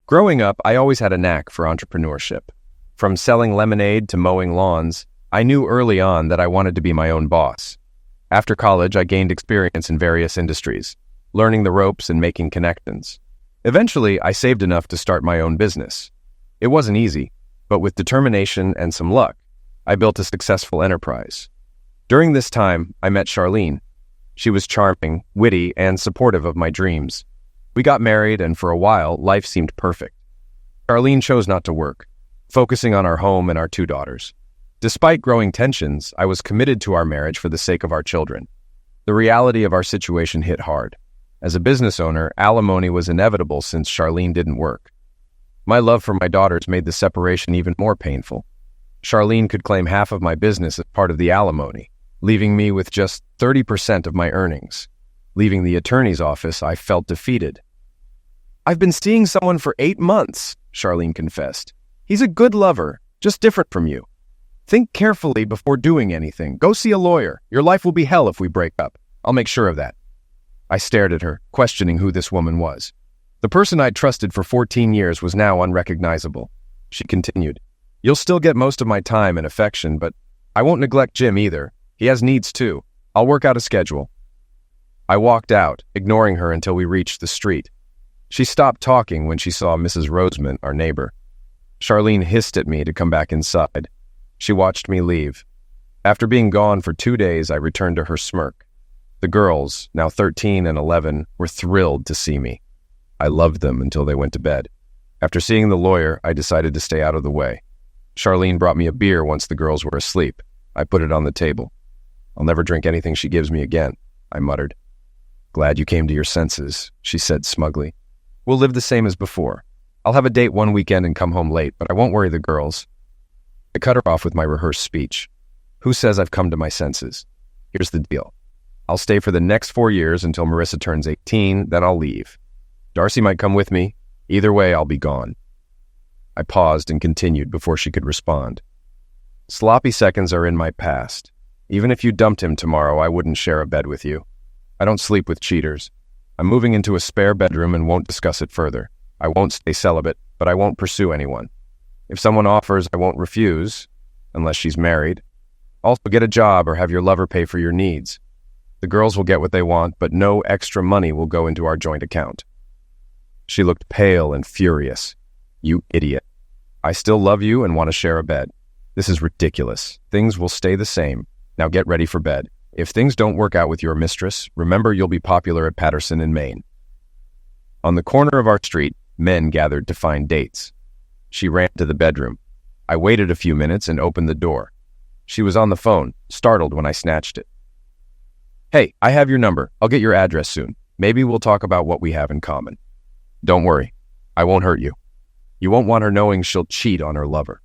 Growing up, I always had a knack for entrepreneurship. From selling lemonade to mowing lawns, I knew early on that I wanted to be my own boss. After college, I gained experience in various industries, learning the ropes and making connections. Eventually, I saved enough to start my own business. It wasn't easy, but with determination and some luck, I built a successful enterprise. During this time, I met Charlene. She was charming, witty, and supportive of my dreams. We got married, and for a while, life seemed perfect. Charlene chose not to work, focusing on our home and our 2 daughters. Despite growing tensions, I was committed to our marriage for the sake of our children. The reality of our situation hit hard. As a business owner, alimony was inevitable since Charlene didn't work. My love for my daughters made the separation even more painful. Charlene could claim half of my business as part of the alimony, leaving me with just 30% of my earnings. Leaving the attorney's office, I felt defeated. "I've been seeing someone for 8 months, Charlene confessed. "He's a good lover, just different from you. Think carefully before doing anything. Go see a lawyer. Your life will be hell if we break up. I'll make sure of that." I stared at her, questioning who this woman was. The person I'd trusted for 14 years was now unrecognizable. She continued, "You'll still get most of my time and affection, but I won't neglect Jim either. He has needs too. I'll work out a schedule." I walked out, ignoring her until we reached the street. She stopped talking when she saw Mrs. Rosemont, our neighbor. Charlene hissed at me to come back inside. She watched me leave. After being gone for 2 days, I returned to her smirk. The girls, now 13 and 11, were thrilled to see me. I loved them until they went to bed. After seeing the lawyer, I decided to stay out of the way. Charlene brought me a beer once the girls were asleep. I put it on the table. "I'll never drink anything she gives me again," I muttered. "Glad you came to your senses," she said smugly. "We'll live the same as before. I'll have a date one weekend and come home late, but I won't worry the girls." I cut her off with my rehearsed speech. "Who says I've come to my senses? Here's the deal. I'll stay for the next 4 years until Marissa turns 18, then I'll leave. Darcy might come with me. Either way, I'll be gone." I paused and continued before she could respond. "Sloppy seconds are in my past. Even if you dumped him tomorrow, I wouldn't share a bed with you. I don't sleep with cheaters. I'm moving into a spare bedroom and won't discuss it further. I won't stay celibate, but I won't pursue anyone. If someone offers, I won't refuse, unless she's married. Also, get a job or have your lover pay for your needs. The girls will get what they want, but no extra money will go into our joint account." She looked pale and furious. "You idiot. I still love you and want to share a bed. This is ridiculous. Things will stay the same. Now get ready for bed. If things don't work out with your mistress, remember you'll be popular at Patterson in Maine." On the corner of our street, men gathered to find dates. She ran to the bedroom. I waited a few minutes and opened the door. She was on the phone, startled when I snatched it. "Hey, I have your number. I'll get your address soon. Maybe we'll talk about what we have in common. Don't worry. I won't hurt you. You won't want her knowing she'll cheat on her lover."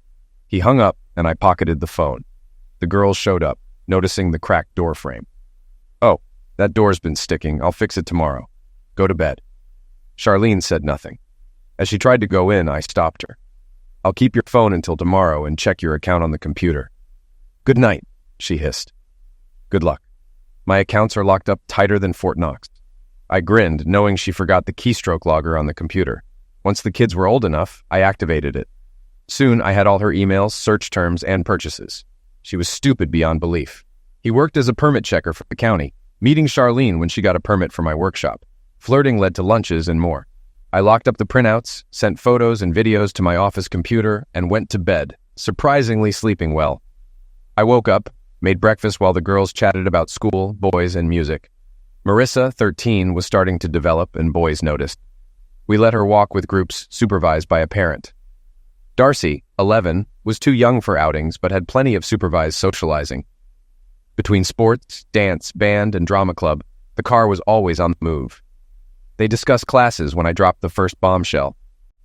He hung up, and I pocketed the phone. The girls showed up, noticing the cracked door frame. "Oh, that door's been sticking. I'll fix it tomorrow. Go to bed." Charlene said nothing. As she tried to go in, I stopped her. "I'll keep your phone until tomorrow and check your account on the computer." "Good night," she hissed. "Good luck. My accounts are locked up tighter than Fort Knox." I grinned, knowing she forgot the keystroke logger on the computer. Once the kids were old enough, I activated it. Soon, I had all her emails, search terms, and purchases. She was stupid beyond belief. He worked as a permit checker for the county, meeting Charlene when she got a permit for my workshop. Flirting led to lunches and more. I locked up the printouts, sent photos and videos to my office computer, and went to bed, surprisingly sleeping well. I woke up, made breakfast while the girls chatted about school, boys, and music. Marissa, 13, was starting to develop, and boys noticed. We let her walk with groups supervised by a parent. Darcy, 11, was too young for outings but had plenty of supervised socializing. Between sports, dance, band, and drama club, the car was always on the move. They discussed classes when I dropped the first bombshell.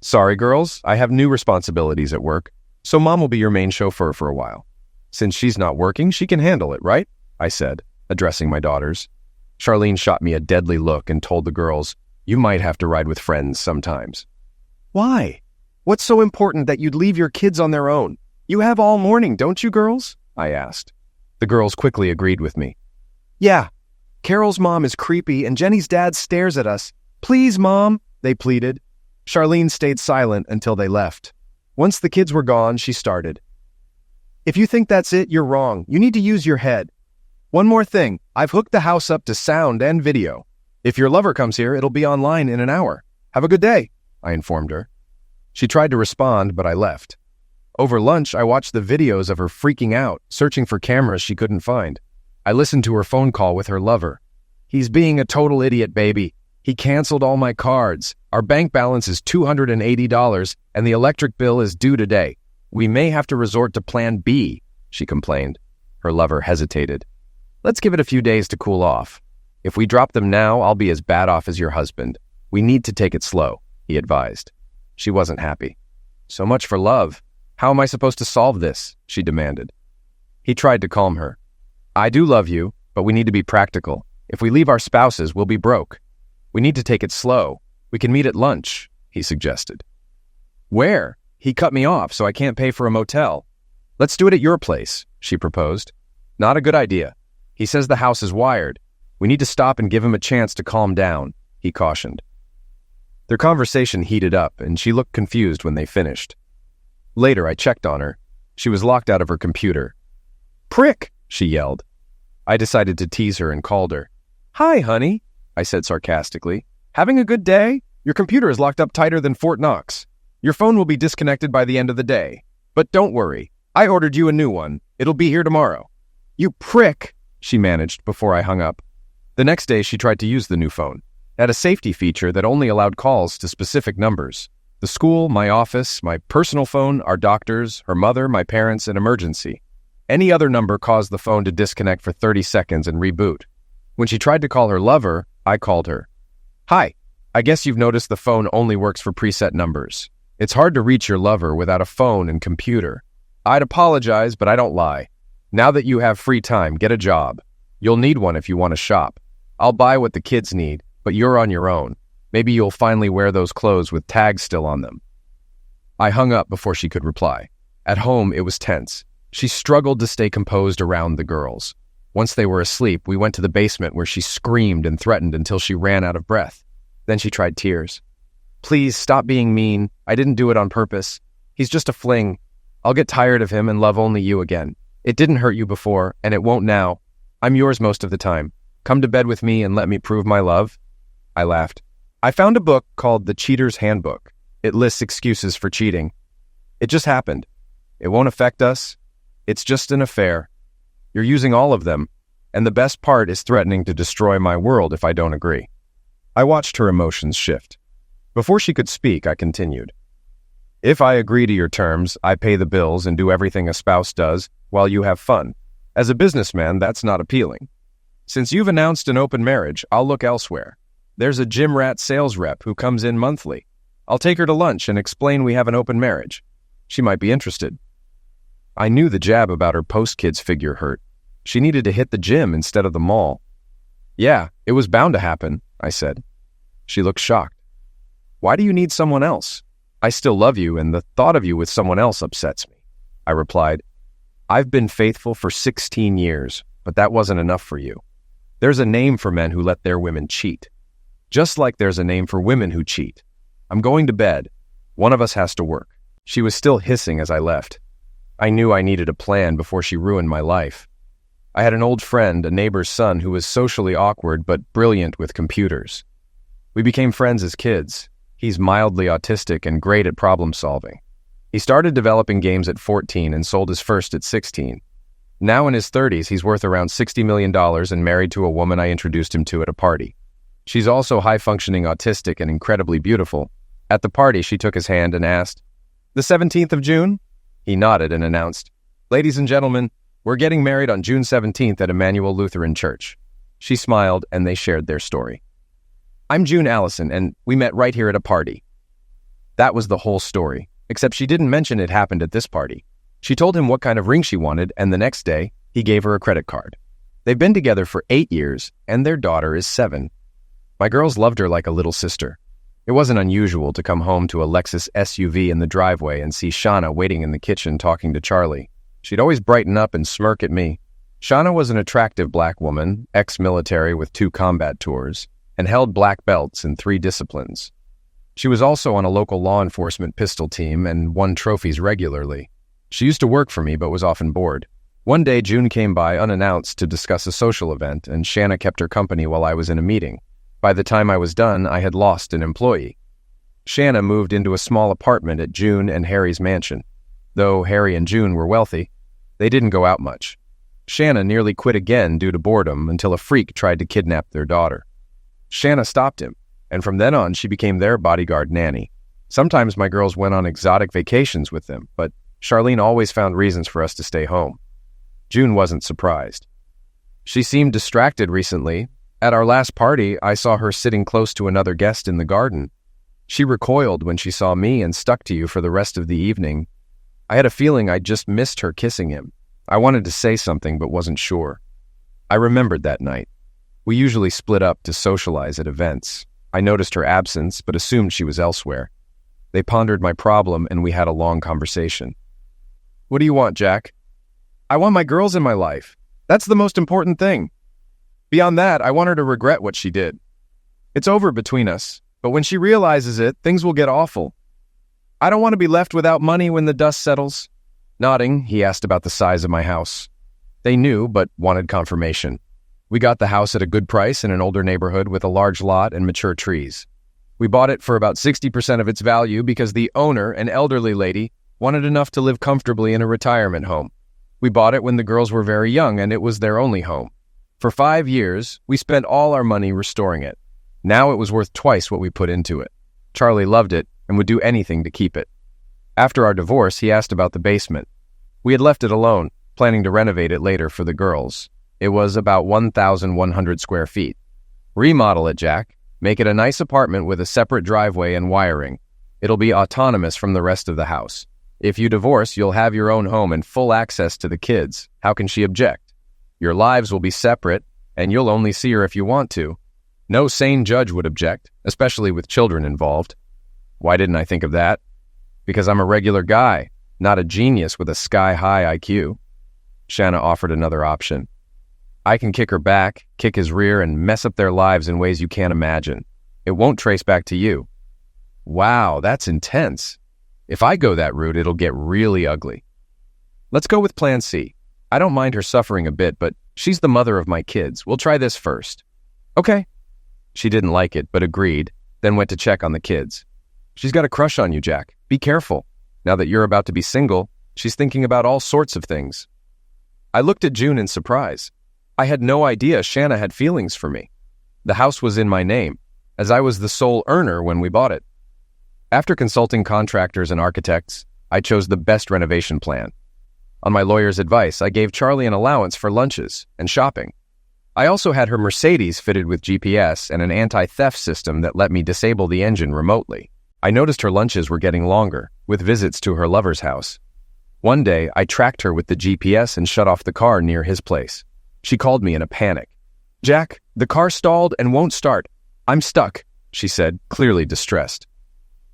"Sorry, girls, I have new responsibilities at work, so Mom will be your main chauffeur for a while. Since she's not working, she can handle it, right?" I said, addressing my daughters. Charlene shot me a deadly look and told the girls, "You might have to ride with friends sometimes." "Why? What's so important that you'd leave your kids on their own? You have all morning, don't you, girls?" I asked. The girls quickly agreed with me. "Yeah, Carol's mom is creepy and Jenny's dad stares at us. Please, Mom," they pleaded. Charlene stayed silent until they left. Once the kids were gone, she started. If you think that's it, you're wrong. You need to use your head. One more thing, I've hooked the house up to sound and video. If your lover comes here, it'll be online in an hour. Have a good day, I informed her. She tried to respond, but I left. Over lunch, I watched the videos of her freaking out, searching for cameras she couldn't find. I listened to her phone call with her lover. He's being a total idiot, baby. He canceled all my cards. Our bank balance is $280, and the electric bill is due today. We may have to resort to plan B, she complained. Her lover hesitated. Let's give it a few days to cool off. If we drop them now, I'll be as bad off as your husband. We need to take it slow, he advised. She wasn't happy. So much for love. How am I supposed to solve this? She demanded. He tried to calm her. I do love you, but we need to be practical. If we leave our spouses, we'll be broke. We need to take it slow. We can meet at lunch, he suggested. Where? He cut me off, so I can't pay for a motel. Let's do it at your place, she proposed. Not a good idea. He says the house is wired. We need to stop and give him a chance to calm down, he cautioned. Their conversation heated up, and she looked confused when they finished. Later, I checked on her. She was locked out of her computer. Prick, she yelled. I decided to tease her and called her. Hi, honey, I said sarcastically. Having a good day? Your computer is locked up tighter than Fort Knox. Your phone will be disconnected by the end of the day. But don't worry, I ordered you a new one. It'll be here tomorrow. You prick, she managed before I hung up. The next day, she tried to use the new phone. It had a safety feature that only allowed calls to specific numbers. The school, my office, my personal phone, our doctors, her mother, my parents, and emergency. Any other number caused the phone to disconnect for 30 seconds and reboot. When she tried to call her lover, I called her. Hi, I guess you've noticed the phone only works for preset numbers. It's hard to reach your lover without a phone and computer. I'd apologize, but I don't lie. Now that you have free time, get a job. You'll need one if you want to shop. I'll buy what the kids need, but you're on your own. Maybe you'll finally wear those clothes with tags still on them. I hung up before she could reply. At home, it was tense. She struggled to stay composed around the girls. Once they were asleep, we went to the basement where she screamed and threatened until she ran out of breath. Then she tried tears. Please, stop being mean. I didn't do it on purpose. He's just a fling. I'll get tired of him and love only you again. It didn't hurt you before, and it won't now. I'm yours most of the time. Come to bed with me and let me prove my love. I laughed. I found a book called The Cheater's Handbook. It lists excuses for cheating. It just happened. It won't affect us. It's just an affair. You're using all of them, and the best part is threatening to destroy my world if I don't agree. I watched her emotions shift. Before she could speak, I continued. If I agree to your terms, I pay the bills and do everything a spouse does while you have fun. As a businessman, that's not appealing. Since you've announced an open marriage, I'll look elsewhere. There's a gym rat sales rep who comes in monthly. I'll take her to lunch and explain we have an open marriage. She might be interested. I knew the jab about her post-kids figure hurt. She needed to hit the gym instead of the mall. Yeah, it was bound to happen, I said. She looked shocked. Why do you need someone else? I still love you, and the thought of you with someone else upsets me. I replied, I've been faithful for 16 years, but that wasn't enough for you. There's a name for men who let their women cheat. Just like there's a name for women who cheat. I'm going to bed. One of us has to work. She was still hissing as I left. I knew I needed a plan before she ruined my life. I had an old friend, a neighbor's son, who was socially awkward but brilliant with computers. We became friends as kids. He's mildly autistic and great at problem solving. He started developing games at 14 and sold his first at 16. Now in his 30s, he's worth around $60 million and married to a woman I introduced him to at a party. She's also high-functioning autistic and incredibly beautiful. At the party, she took his hand and asked, "The 17th of June?" He nodded and announced, "Ladies and gentlemen, we're getting married on June 17th at Emmanuel Lutheran Church." She smiled and they shared their story. I'm June Allison, and we met right here at a party. That was the whole story, except she didn't mention it happened at this party. She told him what kind of ring she wanted, and the next day, he gave her a credit card. They've been together for 8 years, and their daughter is 7. My girls loved her like a little sister. It wasn't unusual to come home to a Lexus SUV in the driveway and see Shauna waiting in the kitchen talking to Charlie. She'd always brighten up and smirk at me. Shauna was an attractive black woman, ex-military with 2 combat tours, and held black belts in 3 disciplines. She was also on a local law enforcement pistol team and won trophies regularly. She used to work for me but was often bored. One day, June came by unannounced to discuss a social event, and Shanna kept her company while I was in a meeting. By the time I was done, I had lost an employee. Shanna moved into a small apartment at June and Harry's mansion. Though Harry and June were wealthy, they didn't go out much. Shanna nearly quit again due to boredom until a freak tried to kidnap their daughter. Shanna stopped him, and from then on she became their bodyguard nanny. Sometimes my girls went on exotic vacations with them, but Charlene always found reasons for us to stay home. June wasn't surprised. She seemed distracted recently. At our last party, I saw her sitting close to another guest in the garden. She recoiled when she saw me and stuck to you for the rest of the evening. I had a feeling I'd just missed her kissing him. I wanted to say something but wasn't sure. I remembered that night. We usually split up to socialize at events. I noticed her absence but assumed she was elsewhere. They pondered my problem and we had a long conversation. "What do you want, Jack?" "I want my girls in my life. That's the most important thing. Beyond that, I want her to regret what she did. It's over between us, but when she realizes it, things will get awful. I don't want to be left without money when the dust settles." Nodding, he asked about the size of my house. They knew, but wanted confirmation. We got the house at a good price in an older neighborhood with a large lot and mature trees. We bought it for about 60% of its value because the owner, an elderly lady, wanted enough to live comfortably in a retirement home. We bought it when the girls were very young and it was their only home. For 5 years, we spent all our money restoring it. Now it was worth twice what we put into it. Charlie loved it and would do anything to keep it. After our divorce, he asked about the basement. We had left it alone, planning to renovate it later for the girls. It was about 1,100 square feet. "Remodel it, Jack. Make it a nice apartment with a separate driveway and wiring. It'll be autonomous from the rest of the house. If you divorce, you'll have your own home and full access to the kids. How can she object? Your lives will be separate, and you'll only see her if you want to. No sane judge would object, especially with children involved." Why didn't I think of that? Because I'm a regular guy, not a genius with a sky-high IQ. Shanna offered another option. "I can kick her back, kick his rear, and mess up their lives in ways you can't imagine. It won't trace back to you." Wow, that's intense. If I go that route, it'll get really ugly. Let's go with plan C. I don't mind her suffering a bit, but she's the mother of my kids. We'll try this first. Okay. She didn't like it, but agreed, then went to check on the kids. "She's got a crush on you, Jack. Be careful. Now that you're about to be single, she's thinking about all sorts of things." I looked at June in surprise. I had no idea Shanna had feelings for me. The house was in my name, as I was the sole earner when we bought it. After consulting contractors and architects, I chose the best renovation plan. On my lawyer's advice, I gave Charlie an allowance for lunches and shopping. I also had her Mercedes fitted with GPS and an anti-theft system that let me disable the engine remotely. I noticed her lunches were getting longer, with visits to her lover's house. One day, I tracked her with the GPS and shut off the car near his place. She called me in a panic. "Jack, the car stalled and won't start. I'm stuck," she said, clearly distressed.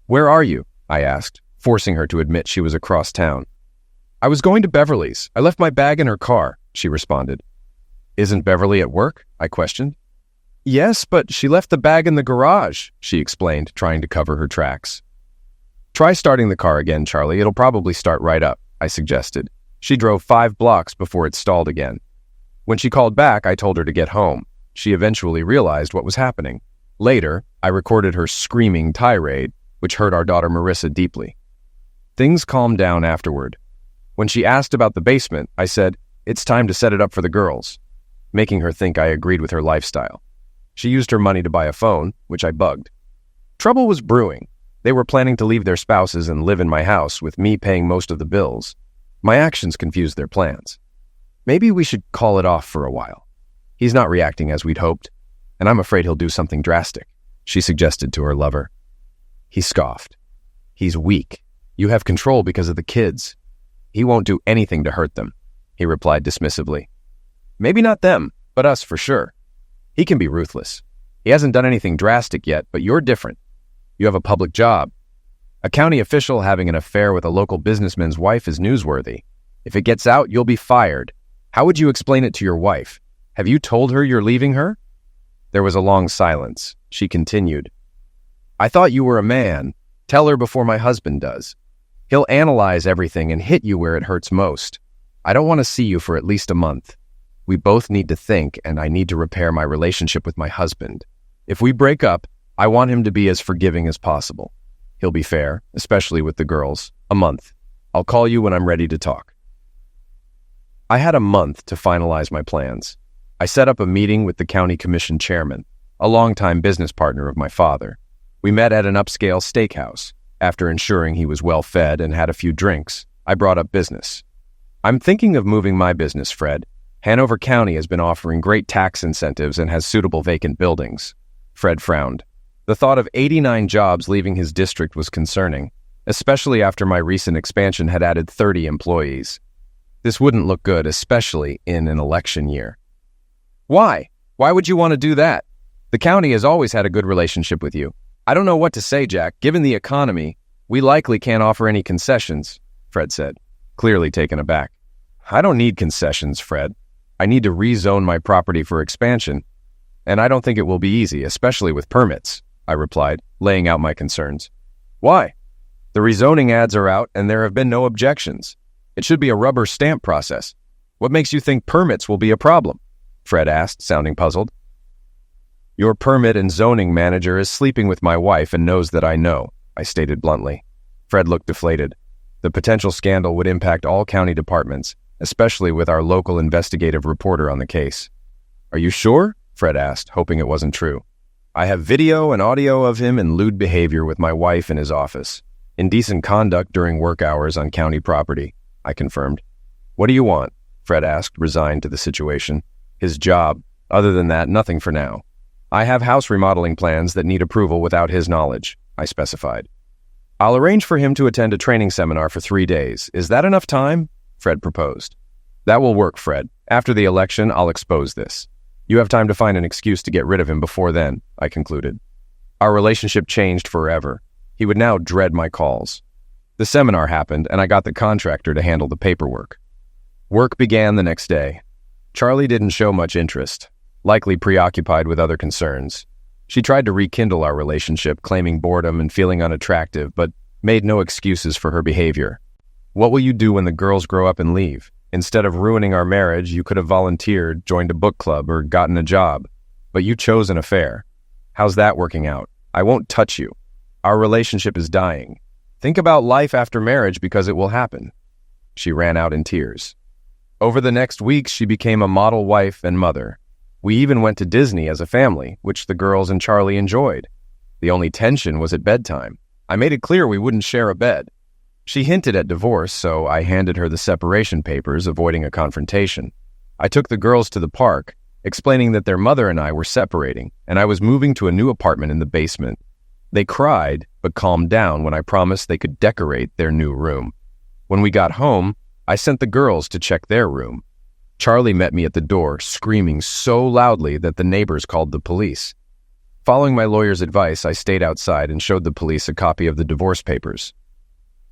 "Where are you?" I asked, forcing her to admit she was across town. "I was going to Beverly's. I left my bag in her car," she responded. "Isn't Beverly at work?" I questioned. "Yes, but she left the bag in the garage," she explained, trying to cover her tracks. "Try starting the car again, Charlie. It'll probably start right up," I suggested. She drove 5 blocks before it stalled again. When she called back, I told her to get home. She eventually realized what was happening. Later, I recorded her screaming tirade, which hurt our daughter Marissa deeply. Things calmed down afterward. When she asked about the basement, I said, "It's time to set it up for the girls," making her think I agreed with her lifestyle. She used her money to buy a phone, which I bugged. Trouble was brewing. They were planning to leave their spouses and live in my house, with me paying most of the bills. My actions confused their plans. Maybe we should call it off for a while. He's not reacting as we'd hoped, and I'm afraid he'll do something drastic, she suggested to her lover. He scoffed. "He's weak. You have control because of the kids. He won't do anything to hurt them," he replied dismissively. "Maybe not them, but us for sure. He can be ruthless. He hasn't done anything drastic yet, but you're different. You have a public job. A county official having an affair with a local businessman's wife is newsworthy. If it gets out, you'll be fired. How would you explain it to your wife? Have you told her you're leaving her?" There was a long silence. She continued. I thought you were a man. Tell her before my husband does. He'll analyze everything and hit you where it hurts most. I don't want to see you for at least a month. We both need to think, and I need to repair my relationship with my husband. If we break up, I want him to be as forgiving as possible. He'll be fair, especially with the girls. A month. I'll call you when I'm ready to talk. I had a month to finalize my plans. I set up a meeting with the county commission chairman, a longtime business partner of my father. We met at an upscale steakhouse. After ensuring he was well fed and had a few drinks, I brought up business. I'm thinking of moving my business, Fred. Hanover County has been offering great tax incentives and has suitable vacant buildings. Fred frowned. The thought of 89 jobs leaving his district was concerning, especially after my recent expansion had added 30 employees. This wouldn't look good, especially in an election year. Why? Why would you want to do that? The county has always had a good relationship with you. I don't know what to say, Jack. Given the economy, we likely can't offer any concessions, Fred said, clearly taken aback. I don't need concessions, Fred. I need to rezone my property for expansion, and I don't think it will be easy, especially with permits, I replied, laying out my concerns. Why? The rezoning ads are out, and there have been no objections. It should be a rubber stamp process. What makes you think permits will be a problem? Fred asked, sounding puzzled. Your permit and zoning manager is sleeping with my wife and knows that I know, I stated bluntly. Fred looked deflated. The potential scandal would impact all county departments, especially with our local investigative reporter on the case. Are you sure? Fred asked, hoping it wasn't true. I have video and audio of him in lewd behavior with my wife in his office. Indecent conduct during work hours on county property, I confirmed. What do you want? Fred asked, resigned to the situation. His job. Other than that, nothing for now. I have house remodeling plans that need approval without his knowledge, I specified. I'll arrange for him to attend a training seminar for 3 days. Is that enough time? Fred proposed. That will work, Fred. After the election, I'll expose this. You have time to find an excuse to get rid of him before then, I concluded. Our relationship changed forever. He would now dread my calls. The seminar happened, and I got the contractor to handle the paperwork. Work began the next day. Charlie didn't show much interest, likely preoccupied with other concerns. She tried to rekindle our relationship, claiming boredom and feeling unattractive, but made no excuses for her behavior. What will you do when the girls grow up and leave? Instead of ruining our marriage, you could have volunteered, joined a book club, or gotten a job. But you chose an affair. How's that working out? I won't touch you. Our relationship is dying. Think about life after marriage because it will happen. She ran out in tears. Over the next weeks, she became a model wife and mother. We even went to Disney as a family, which the girls and Charlie enjoyed. The only tension was at bedtime. I made it clear we wouldn't share a bed. She hinted at divorce, so I handed her the separation papers, avoiding a confrontation. I took the girls to the park, explaining that their mother and I were separating, and I was moving to a new apartment in the basement. They cried, but calmed down when I promised they could decorate their new room. When we got home, I sent the girls to check their room. Charlie met me at the door, screaming so loudly that the neighbors called the police. Following my lawyer's advice, I stayed outside and showed the police a copy of the divorce papers.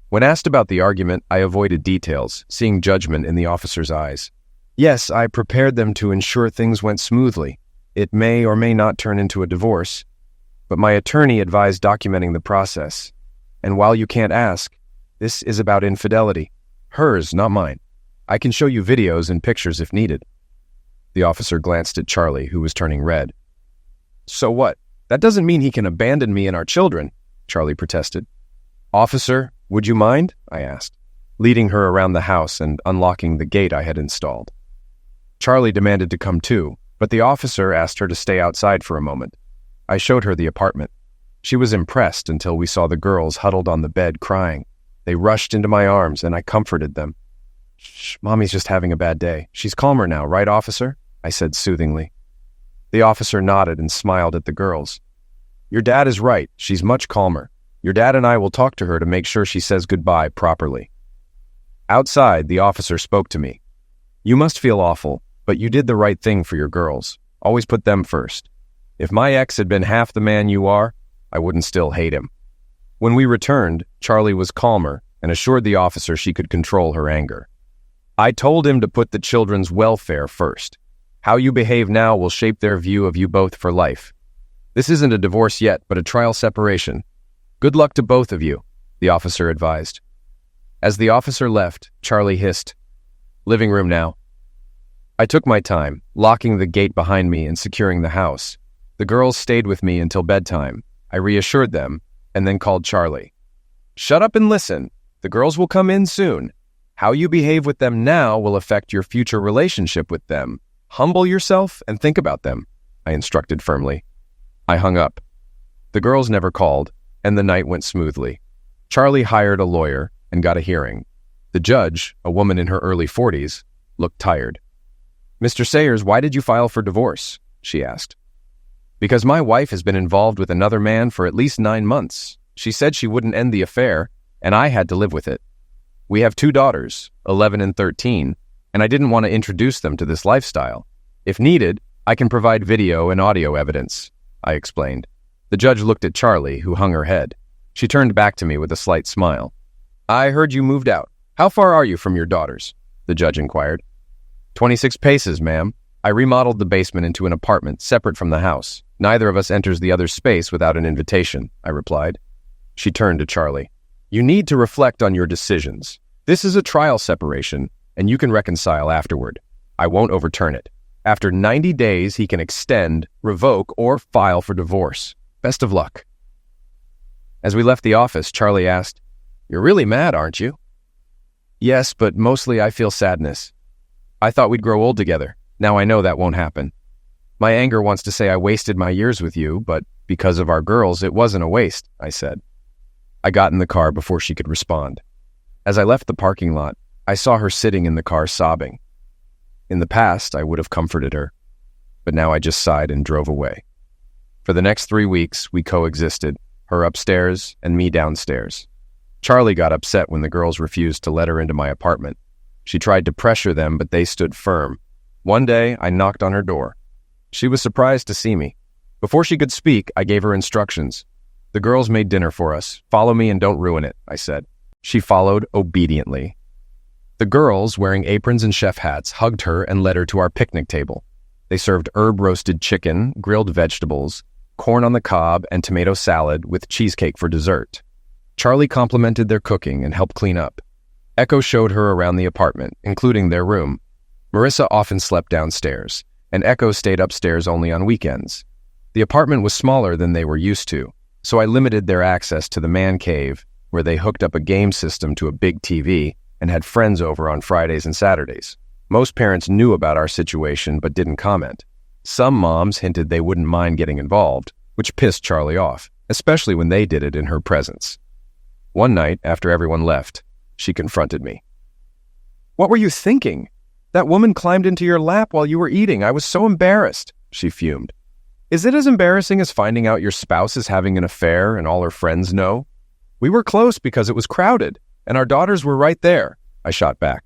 When asked about the argument, I avoided details, seeing judgment in the officer's eyes. Yes, I prepared them to ensure things went smoothly. It may or may not turn into a divorce, but my attorney advised documenting the process. And while you can't ask, this is about infidelity. Hers, not mine. I can show you videos and pictures if needed. The officer glanced at Charlie, who was turning red. So what? That doesn't mean he can abandon me and our children, Charlie protested. Officer, would you mind? I asked, leading her around the house and unlocking the gate I had installed. Charlie demanded to come too, but the officer asked her to stay outside for a moment. I showed her the apartment. She was impressed until we saw the girls huddled on the bed crying. They rushed into my arms and I comforted them. Shh, Mommy's just having a bad day. She's calmer now, right, officer? I said soothingly. The officer nodded and smiled at the girls. Your dad is right. She's much calmer. Your dad and I will talk to her to make sure she says goodbye properly. Outside, the officer spoke to me. You must feel awful, but you did the right thing for your girls. Always put them first. If my ex had been half the man you are, I wouldn't still hate him. When we returned, Charlie was calmer and assured the officer she could control her anger. I told him to put the children's welfare first. How you behave now will shape their view of you both for life. This isn't a divorce yet, but a trial separation. Good luck to both of you, the officer advised. As the officer left, Charlie hissed, "Living room now." I took my time, locking the gate behind me and securing the house. The girls stayed with me until bedtime. I reassured them, and then called Charlie. "Shut up and listen. The girls will come in soon. How you behave with them now will affect your future relationship with them. Humble yourself and think about them," I instructed firmly. I hung up. The girls never called, and the night went smoothly. Charlie hired a lawyer and got a hearing. The judge, a woman in her early 40s, looked tired. "Mr. Sayers, why did you file for divorce?" she asked. "Because my wife has been involved with another man for at least 9 months. She said she wouldn't end the affair, and I had to live with it. We have 2 daughters, 11 and 13, and I didn't want to introduce them to this lifestyle. If needed, I can provide video and audio evidence," I explained. The judge looked at Charlie, who hung her head. She turned back to me with a slight smile. "I heard you moved out. How far are you from your daughters?" the judge inquired. 26 paces, ma'am. I remodeled the basement into an apartment separate from the house. Neither of us enters the other's space without an invitation," I replied. She turned to Charlie. "You need to reflect on your decisions. This is a trial separation, and you can reconcile afterward. I won't overturn it. After 90 days, he can extend, revoke, or file for divorce. Best of luck." As we left the office, Charlie asked, "You're really mad, aren't you?" "Yes, but mostly I feel sadness. I thought we'd grow old together. Now I know that won't happen. My anger wants to say I wasted my years with you, but because of our girls, it wasn't a waste," I said. I got in the car before she could respond. As I left the parking lot, I saw her sitting in the car sobbing. In the past, I would have comforted her, but now I just sighed and drove away. For the next 3 weeks, we coexisted, her upstairs and me downstairs. Charlie got upset when the girls refused to let her into my apartment. She tried to pressure them, but they stood firm. One day, I knocked on her door. She was surprised to see me. Before she could speak, I gave her instructions. "The girls made dinner for us. Follow me and don't ruin it," I said. She followed obediently. The girls, wearing aprons and chef hats, hugged her and led her to our picnic table. They served herb-roasted chicken, grilled vegetables, corn on the cob, and tomato salad with cheesecake for dessert. Charlie complimented their cooking and helped clean up. Echo showed her around the apartment, including their room. Marissa often slept downstairs, and Echo stayed upstairs only on weekends. The apartment was smaller than they were used to, so I limited their access to the man cave, where they hooked up a game system to a big TV and had friends over on Fridays and Saturdays. Most parents knew about our situation but didn't comment. Some moms hinted they wouldn't mind getting involved, which pissed Charlie off, especially when they did it in her presence. One night, after everyone left, she confronted me. "What were you thinking? That woman climbed into your lap while you were eating. I was so embarrassed," she fumed. "Is it as embarrassing as finding out your spouse is having an affair and all her friends know? We were close because it was crowded, and our daughters were right there," I shot back.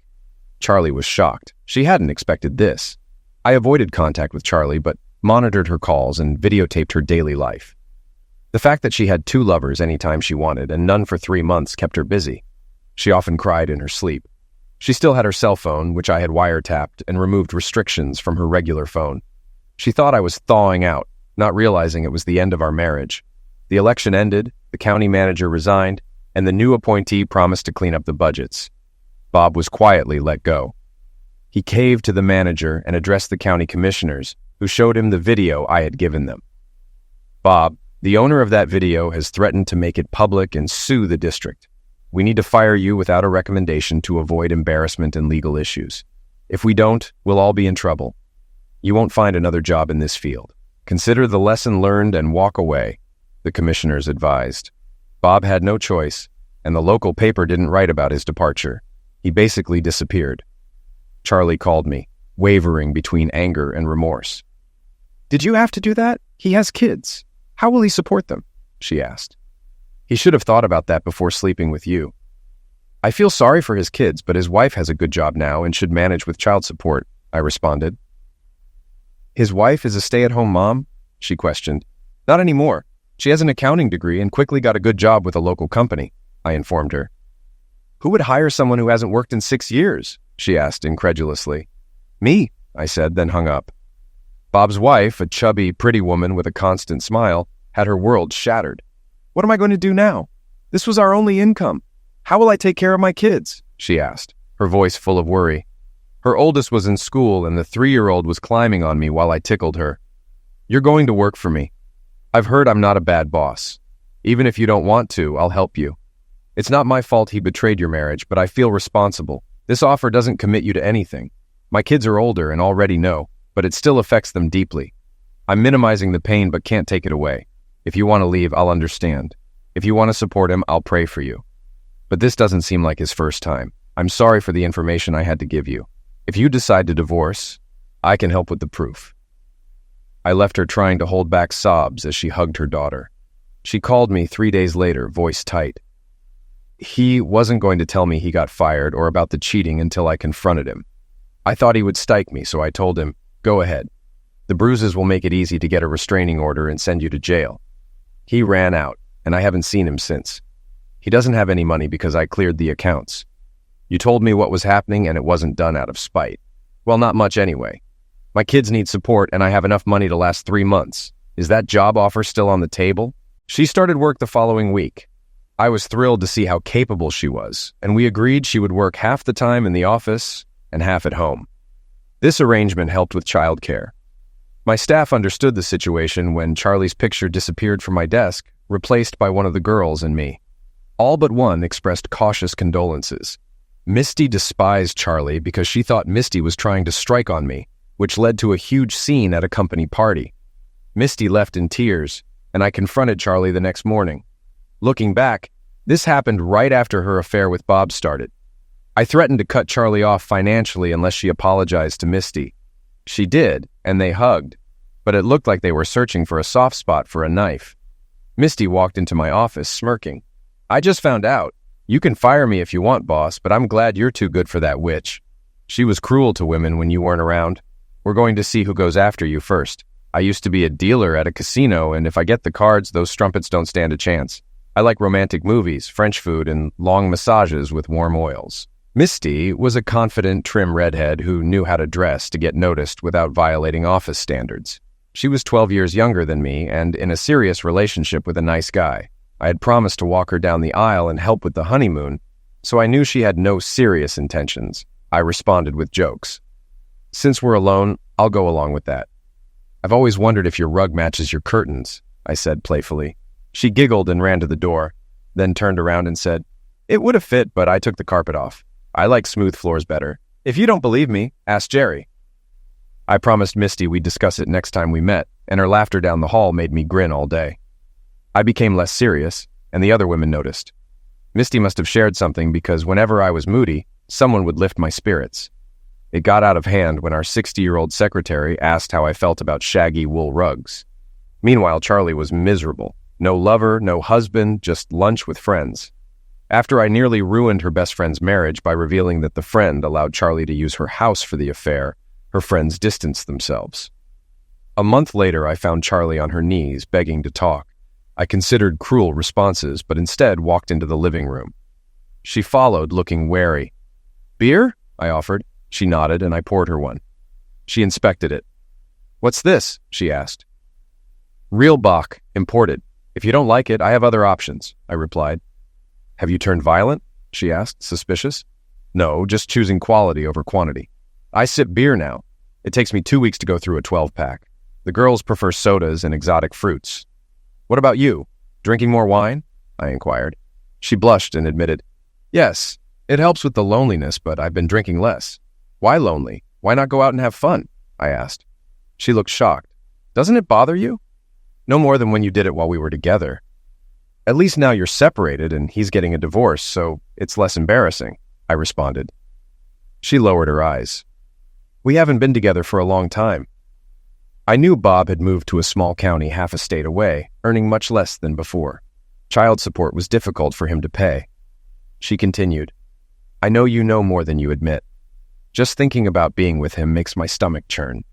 Charlie was shocked. She hadn't expected this. I avoided contact with Charlie, but monitored her calls and videotaped her daily life. The fact that she had 2 lovers anytime she wanted and none for 3 months kept her busy. She often cried in her sleep. She still had her cell phone, which I had wiretapped and removed restrictions from her regular phone. She thought I was thawing out, not realizing it was the end of our marriage. The election ended, the county manager resigned, and the new appointee promised to clean up the budgets. Bob was quietly let go. He caved to the manager and addressed the county commissioners, who showed him the video I had given them. "Bob, the owner of that video has threatened to make it public and sue the district. We need to fire you without a recommendation to avoid embarrassment and legal issues. If we don't, we'll all be in trouble. You won't find another job in this field. Consider the lesson learned and walk away," the commissioners advised. Bob had no choice, and the local paper didn't write about his departure. He basically disappeared. Charlie called me, wavering between anger and remorse. "Did you have to do that? He has kids. How will he support them?" she asked. "He should have thought about that before sleeping with you. I feel sorry for his kids, but his wife has a good job now and should manage with child support," I responded. "His wife is a stay-at-home mom?" she questioned. "Not anymore. She has an accounting degree and quickly got a good job with a local company," I informed her. "Who would hire someone who hasn't worked in 6 years?" she asked incredulously. "Me," I said, then hung up. Bob's wife, a chubby, pretty woman with a constant smile, had her world shattered. "What am I going to do now? This was our only income. How will I take care of my kids?" she asked, her voice full of worry. Her oldest was in school, and the 3-year-old was climbing on me while I tickled her. "You're going to work for me. I've heard I'm not a bad boss. Even if you don't want to, I'll help you. It's not my fault he betrayed your marriage, but I feel responsible. This offer doesn't commit you to anything. My kids are older and already know, but it still affects them deeply. I'm minimizing the pain but can't take it away. If you want to leave, I'll understand. If you want to support him, I'll pray for you. But this doesn't seem like his first time. I'm sorry for the information I had to give you. If you decide to divorce, I can help with the proof." I left her trying to hold back sobs as she hugged her daughter. She called me 3 days later, voice tight. He wasn't going to tell me he got fired or about the cheating until I confronted him. I thought he would stike me, so I told him, "Go ahead. The bruises will make it easy to get a restraining order and send you to jail." He ran out, and I haven't seen him since. He doesn't have any money because I cleared the accounts. You told me what was happening and it wasn't done out of spite. Well, not much anyway. My kids need support and I have enough money to last 3 months. Is that job offer still on the table? She started work the following week. I was thrilled to see how capable she was, and we agreed she would work half the time in the office and half at home. This arrangement helped with childcare. My staff understood the situation when Charlie's picture disappeared from my desk, replaced by one of the girls and me. All but one expressed cautious condolences. Misty despised Charlie because she thought Misty was trying to strike on me, which led to a huge scene at a company party. Misty left in tears, and I confronted Charlie the next morning. Looking back, this happened right after her affair with Bob started. I threatened to cut Charlie off financially unless she apologized to Misty. She did, and they hugged, but it looked like they were searching for a soft spot for a knife. Misty walked into my office, smirking. "I just found out. You can fire me if you want, boss, but I'm glad you're too good for that witch. She was cruel to women when you weren't around. We're going to see who goes after you first. I used to be a dealer at a casino, and if I get the cards, those strumpets don't stand a chance. I like romantic movies, French food, and long massages with warm oils." Misty was a confident, trim redhead who knew how to dress to get noticed without violating office standards. She was 12 years younger than me and in a serious relationship with a nice guy. I had promised to walk her down the aisle and help with the honeymoon, so I knew she had no serious intentions. I responded with jokes. "Since we're alone, I'll go along with that. I've always wondered if your rug matches your curtains," I said playfully. She giggled and ran to the door, then turned around and said, "It would have fit, but I took the carpet off. I like smooth floors better. If you don't believe me, ask Jerry." I promised Misty we'd discuss it next time we met, and her laughter down the hall made me grin all day. I became less serious, and the other women noticed. Misty must have shared something because whenever I was moody, someone would lift my spirits. It got out of hand when our 60-year-old secretary asked how I felt about shaggy wool rugs. Meanwhile, Charlie was miserable. No lover, no husband, just lunch with friends. After I nearly ruined her best friend's marriage by revealing that the friend allowed Charlie to use her house for the affair, her friends distanced themselves. A month later, I found Charlie on her knees, begging to talk. I considered cruel responses, but instead walked into the living room. She followed, looking wary. "Beer?" I offered. She nodded, and I poured her one. She inspected it. "What's this?" she asked. "Real Bach, imported. If you don't like it, I have other options," I replied. "Have you turned violent?" she asked, suspicious. "No, just choosing quality over quantity. I sip beer now. It takes me 2 weeks to go through a 12-pack. The girls prefer sodas and exotic fruits. What about you? Drinking more wine?" I inquired. She blushed and admitted, "Yes, it helps with the loneliness, but I've been drinking less." "Why lonely? Why not go out and have fun?" I asked. She looked shocked. "Doesn't it bother you?" "No more than when you did it while we were together." "At least now you're separated and he's getting a divorce, so it's less embarrassing," I responded. She lowered her eyes. "We haven't been together for a long time." I knew Bob had moved to a small county half a state away, earning much less than before. Child support was difficult for him to pay. She continued, "I know you know more than you admit. Just thinking about being with him makes my stomach churn.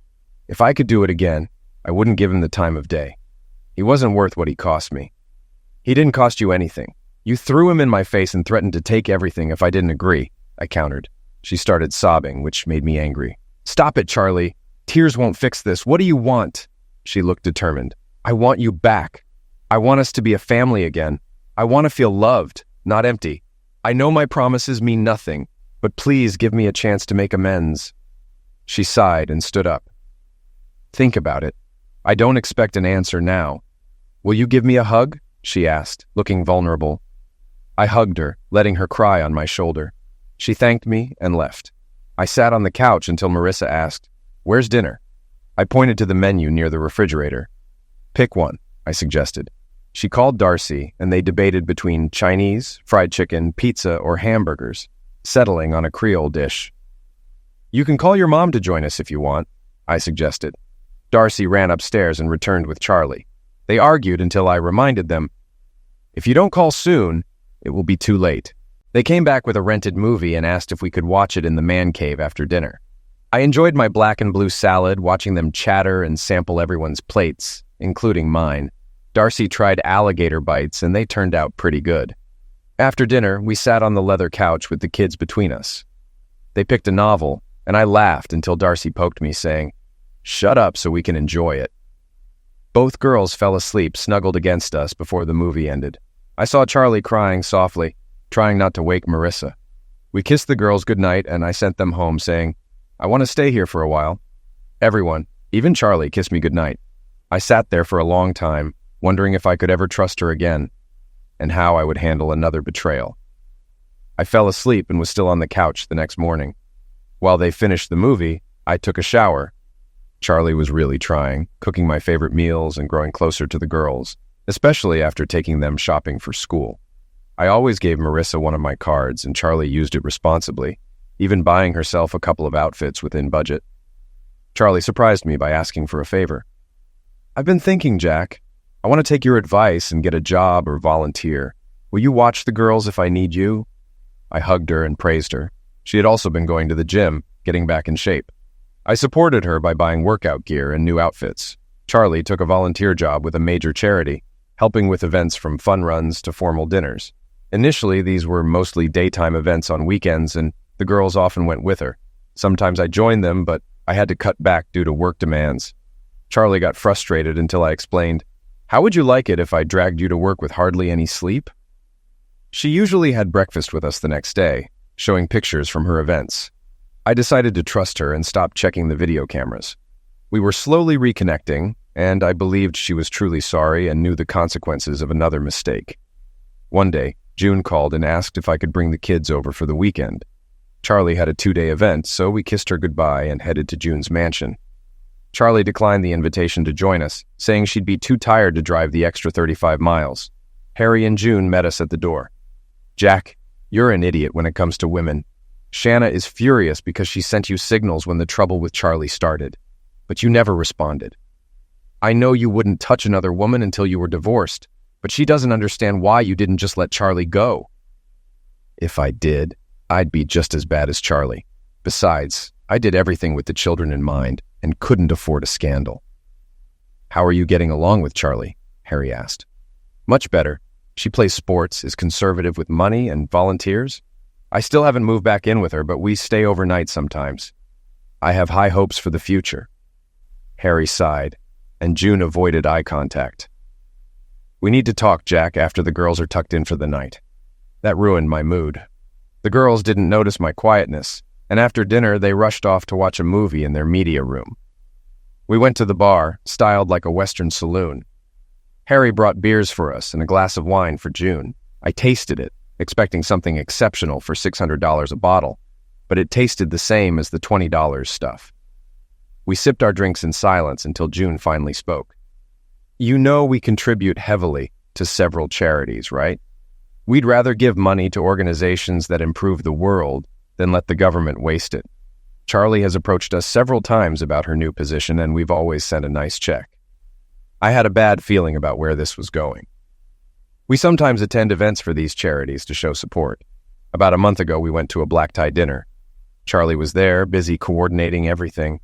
If I could do it again, I wouldn't give him the time of day. He wasn't worth what he cost me." "He didn't cost you anything. You threw him in my face and threatened to take everything if I didn't agree," I countered. She started sobbing, which made me angry. "Stop it, Charlie. Tears won't fix this. What do you want? She looked determined. I want you back. I want us to be a family again. I want to feel loved, not empty. I know my promises mean nothing, but please give me a chance to make amends. She sighed and stood up. Think about it. I don't expect an answer now. Will you give me a hug? She asked, looking vulnerable. I hugged her, letting her cry on my shoulder. She thanked me and left. I sat on the couch until Marissa asked, "Where's dinner?" I pointed to the menu near the refrigerator. Pick one, I suggested. She called Darcy, and they debated between Chinese, fried chicken, pizza, or hamburgers, settling on a Creole dish. You can call your mom to join us if you want, I suggested. Darcy ran upstairs and returned with Charlie. They argued until I reminded them, if you don't call soon, it will be too late. They came back with a rented movie and asked if we could watch it in the man cave after dinner. I enjoyed my black and blue salad, watching them chatter and sample everyone's plates, including mine. Darcy tried alligator bites, and they turned out pretty good. After dinner, we sat on the leather couch with the kids between us. They picked a novel, and I laughed until Darcy poked me, saying, "Shut up so we can enjoy it." Both girls fell asleep snuggled against us before the movie ended. I saw Charlie crying softly, trying not to wake Marissa. We kissed the girls goodnight, and I sent them home, saying, I want to stay here for a while. Everyone, even Charlie, kissed me goodnight. I sat there for a long time, wondering if I could ever trust her again, and how I would handle another betrayal. I fell asleep and was still on the couch the next morning. While they finished the movie, I took a shower. Charlie was really trying, cooking my favorite meals and growing closer to the girls, especially after taking them shopping for school. I always gave Marissa one of my cards, and Charlie used it responsibly, even buying herself a couple of outfits within budget. Charlie surprised me by asking for a favor. I've been thinking, Jack. I want to take your advice and get a job or volunteer. Will you watch the girls if I need you? I hugged her and praised her. She had also been going to the gym, getting back in shape. I supported her by buying workout gear and new outfits. Charlie took a volunteer job with a major charity, helping with events from fun runs to formal dinners. Initially, these were mostly daytime events on weekends, and the girls often went with her. Sometimes I joined them, but I had to cut back due to work demands. Charlie got frustrated until I explained, "How would you like it if I dragged you to work with hardly any sleep?" She usually had breakfast with us the next day, showing pictures from her events. I decided to trust her and stop checking the video cameras. We were slowly reconnecting, and I believed she was truly sorry and knew the consequences of another mistake. One day, June called and asked if I could bring the kids over for the weekend. Charlie had a 2-day event, so we kissed her goodbye and headed to June's mansion. Charlie declined the invitation to join us, saying she'd be too tired to drive the extra 35 miles. Harry and June met us at the door. Jack, you're an idiot when it comes to women. Shanna is furious because she sent you signals when the trouble with Charlie started, but you never responded. I know you wouldn't touch another woman until you were divorced, but she doesn't understand why you didn't just let Charlie go. If I did, I'd be just as bad as Charlie. Besides, I did everything with the children in mind and couldn't afford a scandal. How are you getting along with Charlie? Harry asked. Much better. She plays sports, is conservative with money and volunteers. I still haven't moved back in with her, but we stay overnight sometimes. I have high hopes for the future. Harry sighed, and June avoided eye contact. We need to talk, Jack, after the girls are tucked in for the night. That ruined my mood. The girls didn't notice my quietness, and after dinner they rushed off to watch a movie in their media room. We went to the bar, styled like a Western saloon. Harry brought beers for us and a glass of wine for June. I tasted it, expecting something exceptional for $600 a bottle, but it tasted the same as the $20 stuff. We sipped our drinks in silence until June finally spoke. You know we contribute heavily to several charities, right? We'd rather give money to organizations that improve the world than let the government waste it. Charlie has approached us several times about her new position, and we've always sent a nice check. I had a bad feeling about where this was going. We sometimes attend events for these charities to show support. About a month ago, we went to a black-tie dinner. Charlie was there, busy coordinating everything.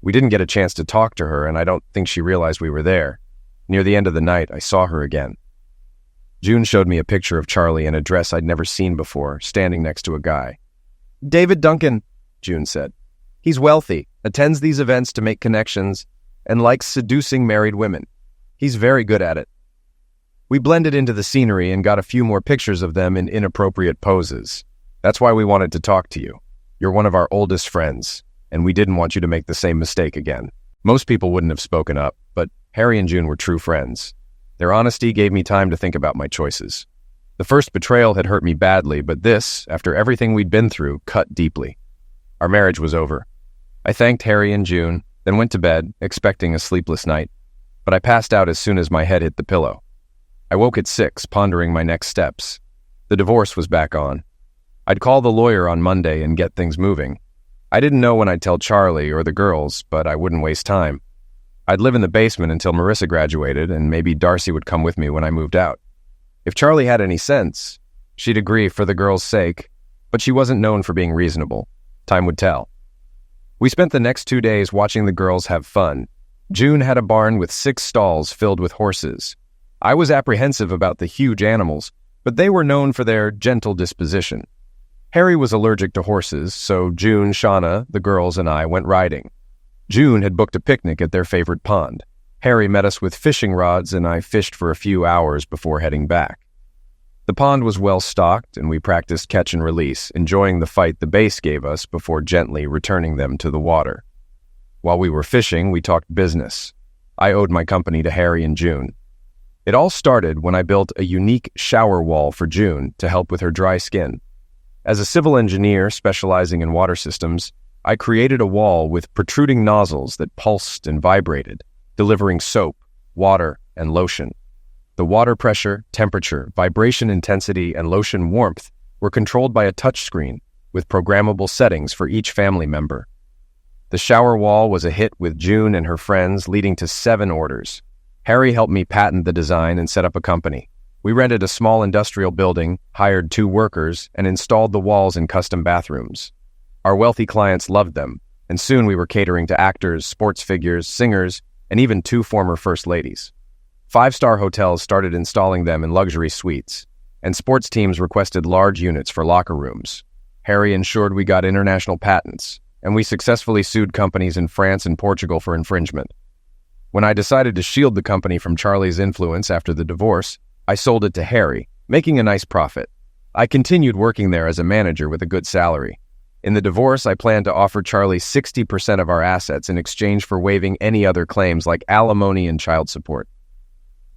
We didn't get a chance to talk to her, and I don't think she realized we were there. Near the end of the night, I saw her again. June showed me a picture of Charlie in a dress I'd never seen before, standing next to a guy. David Duncan, June said. He's wealthy, attends these events to make connections, and likes seducing married women. He's very good at it. We blended into the scenery and got a few more pictures of them in inappropriate poses. That's why we wanted to talk to you. You're one of our oldest friends, and we didn't want you to make the same mistake again. Most people wouldn't have spoken up, but Harry and June were true friends. Their honesty gave me time to think about my choices. The first betrayal had hurt me badly, but this, after everything we'd been through, cut deeply. Our marriage was over. I thanked Harry and June, then went to bed, expecting a sleepless night. But I passed out as soon as my head hit the pillow. I woke at 6, pondering my next steps. The divorce was back on. I'd call the lawyer on Monday and get things moving. I didn't know when I'd tell Charlie or the girls, but I wouldn't waste time. I'd live in the basement until Marissa graduated, and maybe Darcy would come with me when I moved out. If Charlie had any sense, she'd agree for the girls' sake, but she wasn't known for being reasonable. Time would tell. We spent the next 2 days watching the girls have fun. June had a barn with 6 stalls filled with horses. I was apprehensive about the huge animals, but they were known for their gentle disposition. Harry was allergic to horses, so June, Shauna, the girls, and I went riding. June had booked a picnic at their favorite pond. Harry met us with fishing rods, and I fished for a few hours before heading back. The pond was well stocked, and we practiced catch and release, enjoying the fight the base gave us before gently returning them to the water. While we were fishing, we talked business. I owed my company to Harry and June. It all started when I built a unique shower wall for June to help with her dry skin. As a civil engineer specializing in water systems, I created a wall with protruding nozzles that pulsed and vibrated, delivering soap, water, and lotion. The water pressure, temperature, vibration intensity, and lotion warmth were controlled by a touchscreen with programmable settings for each family member. The shower wall was a hit with June and her friends, leading to 7 orders. Harry helped me patent the design and set up a company. We rented a small industrial building, hired 2 workers, and installed the walls in custom bathrooms. Our wealthy clients loved them, and soon we were catering to actors, sports figures, singers, and even 2 former first ladies. 5-star hotels started installing them in luxury suites, and sports teams requested large units for locker rooms. Harry ensured we got international patents, and we successfully sued companies in France and Portugal for infringement. When I decided to shield the company from Charlie's influence after the divorce, I sold it to Harry, making a nice profit. I continued working there as a manager with a good salary. In the divorce, I planned to offer Charlie 60% of our assets in exchange for waiving any other claims like alimony and child support.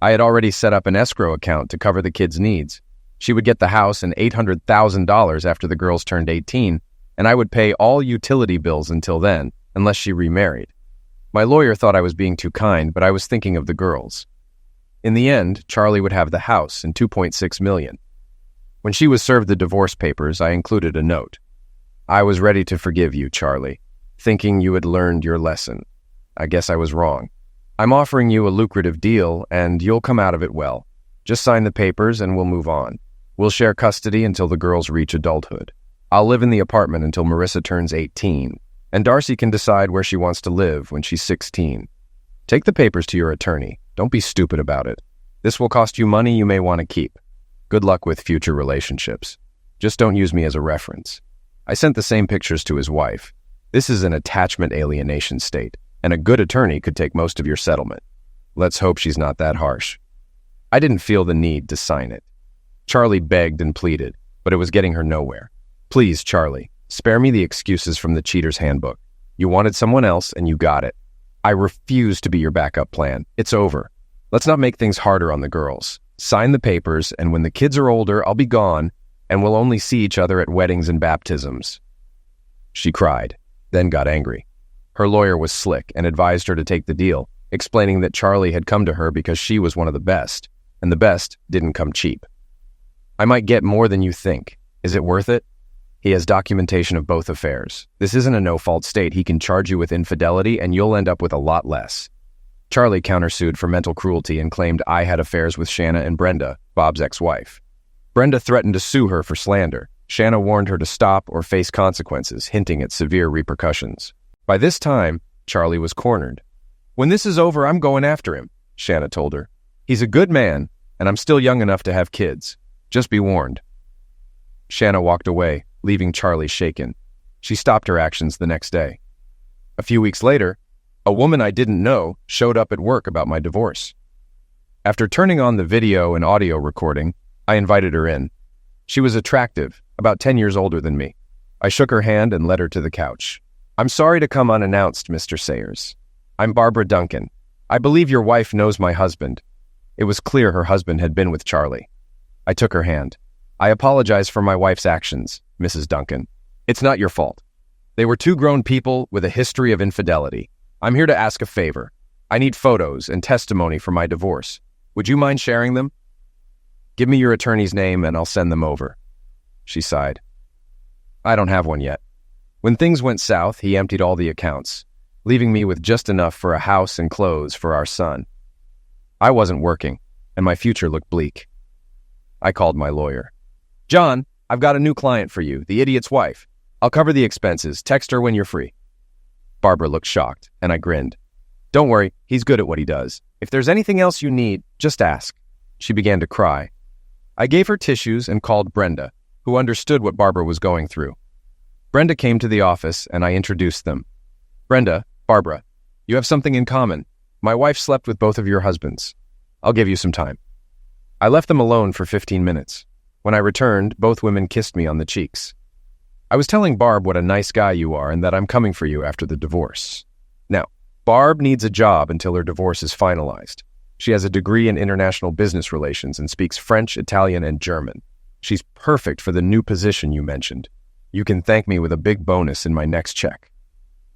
I had already set up an escrow account to cover the kids' needs. She would get the house and $800,000 after the girls turned 18, and I would pay all utility bills until then, unless she remarried. My lawyer thought I was being too kind, but I was thinking of the girls. In the end, Charlie would have the house and $2.6 million. When she was served the divorce papers, I included a note. I was ready to forgive you, Charlie, thinking you had learned your lesson. I guess I was wrong. I'm offering you a lucrative deal, and you'll come out of it well. Just sign the papers and we'll move on. We'll share custody until the girls reach adulthood. I'll live in the apartment until Marissa turns 18, and Darcy can decide where she wants to live when she's 16. Take the papers to your attorney. Don't be stupid about it. This will cost you money you may want to keep. Good luck with future relationships. Just don't use me as a reference. I sent the same pictures to his wife. This is an attachment alienation state, and a good attorney could take most of your settlement. Let's hope she's not that harsh. I didn't feel the need to sign it. Charlie begged and pleaded, but it was getting her nowhere. Please, Charlie, spare me the excuses from the cheater's handbook. You wanted someone else, and you got it. I refuse to be your backup plan. It's over. Let's not make things harder on the girls. Sign the papers, and when the kids are older, I'll be gone, and we'll only see each other at weddings and baptisms. She cried, then got angry. Her lawyer was slick and advised her to take the deal, explaining that Charlie had come to her because she was one of the best, and the best didn't come cheap. I might get more than you think. Is it worth it? He has documentation of both affairs. This isn't a no-fault state. He can charge you with infidelity, and you'll end up with a lot less. Charlie countersued for mental cruelty and claimed I had affairs with Shanna and Brenda, Bob's ex-wife. Brenda threatened to sue her for slander. Shanna warned her to stop or face consequences, hinting at severe repercussions. By this time, Charlie was cornered. When this is over, I'm going after him, Shanna told her. He's a good man, and I'm still young enough to have kids. Just be warned. Shanna walked away, leaving Charlie shaken. She stopped her actions the next day. A few weeks later, a woman I didn't know showed up at work about my divorce. After turning on the video and audio recording, I invited her in. She was attractive, about 10 years older than me. I shook her hand and led her to the couch. "I'm sorry to come unannounced, Mr. Sayers. I'm Barbara Duncan. I believe your wife knows my husband." It was clear her husband had been with Charlie. I took her hand. "I apologize for my wife's actions, Mrs. Duncan. It's not your fault. They were two grown people with a history of infidelity. I'm here to ask a favor. I need photos and testimony for my divorce. Would you mind sharing them?" "Give me your attorney's name and I'll send them over." She sighed. "I don't have one yet. When things went south, he emptied all the accounts, leaving me with just enough for a house and clothes for our son. I wasn't working, and my future looked bleak. I called my lawyer. "John, I've got a new client for you, the idiot's wife. I'll cover the expenses. Text her when you're free." Barbara looked shocked, and I grinned. "Don't worry, he's good at what he does. If there's anything else you need, just ask." She began to cry. I gave her tissues and called Brenda, who understood what Barbara was going through. Brenda came to the office, and I introduced them. "Brenda, Barbara, you have something in common. My wife slept with both of your husbands. I'll give you some time." I left them alone for 15 minutes. When I returned, both women kissed me on the cheeks. "I was telling Barb what a nice guy you are and that I'm coming for you after the divorce. Now, Barb needs a job until her divorce is finalized. She has a degree in international business relations and speaks French, Italian, and German. She's perfect for the new position you mentioned. You can thank me with a big bonus in my next check."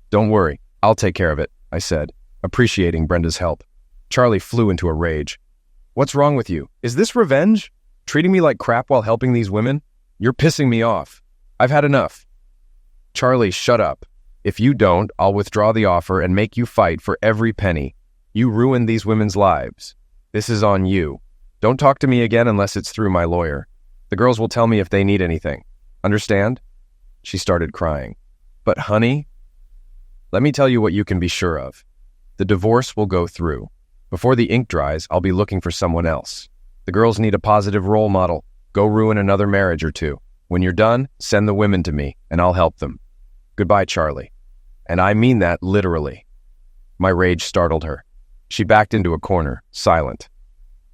"Don't worry, I'll take care of it," I said, appreciating Brenda's help. Charlie flew into a rage. "What's wrong with you? Is this revenge? Treating me like crap while helping these women? You're pissing me off. I've had enough." "Charlie, shut up. If you don't, I'll withdraw the offer and make you fight for every penny. You ruined these women's lives. This is on you. Don't talk to me again unless it's through my lawyer. The girls will tell me if they need anything. Understand?" She started crying. "But honey, let me tell you what you can be sure of. The divorce will go through. Before the ink dries, I'll be looking for someone else. The girls need a positive role model. Go ruin another marriage or two. When you're done, send the women to me, and I'll help them. Goodbye, Charlie." And I mean that literally. My rage startled her. She backed into a corner, silent.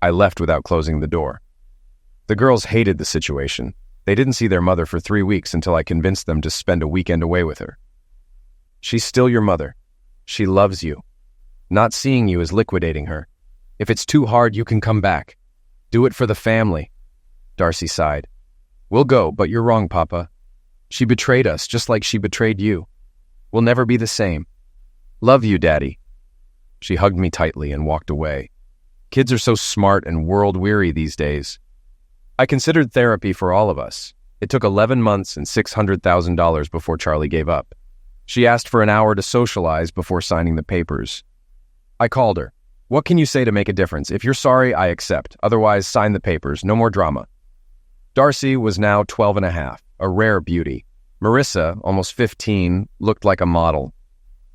I left without closing the door. The girls hated the situation. They didn't see their mother for 3 weeks until I convinced them to spend a weekend away with her. "She's still your mother. She loves you. Not seeing you is liquidating her. If it's too hard, you can come back. Do it for the family." Darcy sighed. "We'll go, but you're wrong, Papa. She betrayed us just like she betrayed you. We'll never be the same. Love you, Daddy." She hugged me tightly and walked away. Kids are so smart and world-weary these days. I considered therapy for all of us. It took 11 months and $600,000 before Charlie gave up. She asked for an hour to socialize before signing the papers. I called her. "What can you say to make a difference? If you're sorry, I accept. Otherwise, sign the papers. No more drama." Darcy was now 12 and a half, a rare beauty. Marissa, almost 15, looked like a model.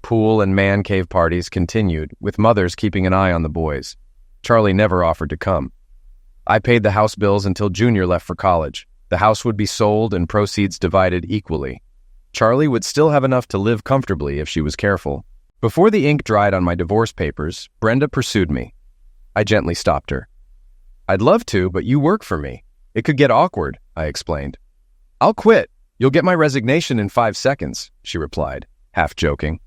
Pool and man cave parties continued, with mothers keeping an eye on the boys. Charlie never offered to come. I paid the house bills until Junior left for college. The house would be sold and proceeds divided equally. Charlie would still have enough to live comfortably if she was careful. Before the ink dried on my divorce papers, Brenda pursued me. I gently stopped her. "I'd love to, but you work for me. It could get awkward," I explained. "I'll quit. You'll get my resignation in 5 seconds," she replied, half joking.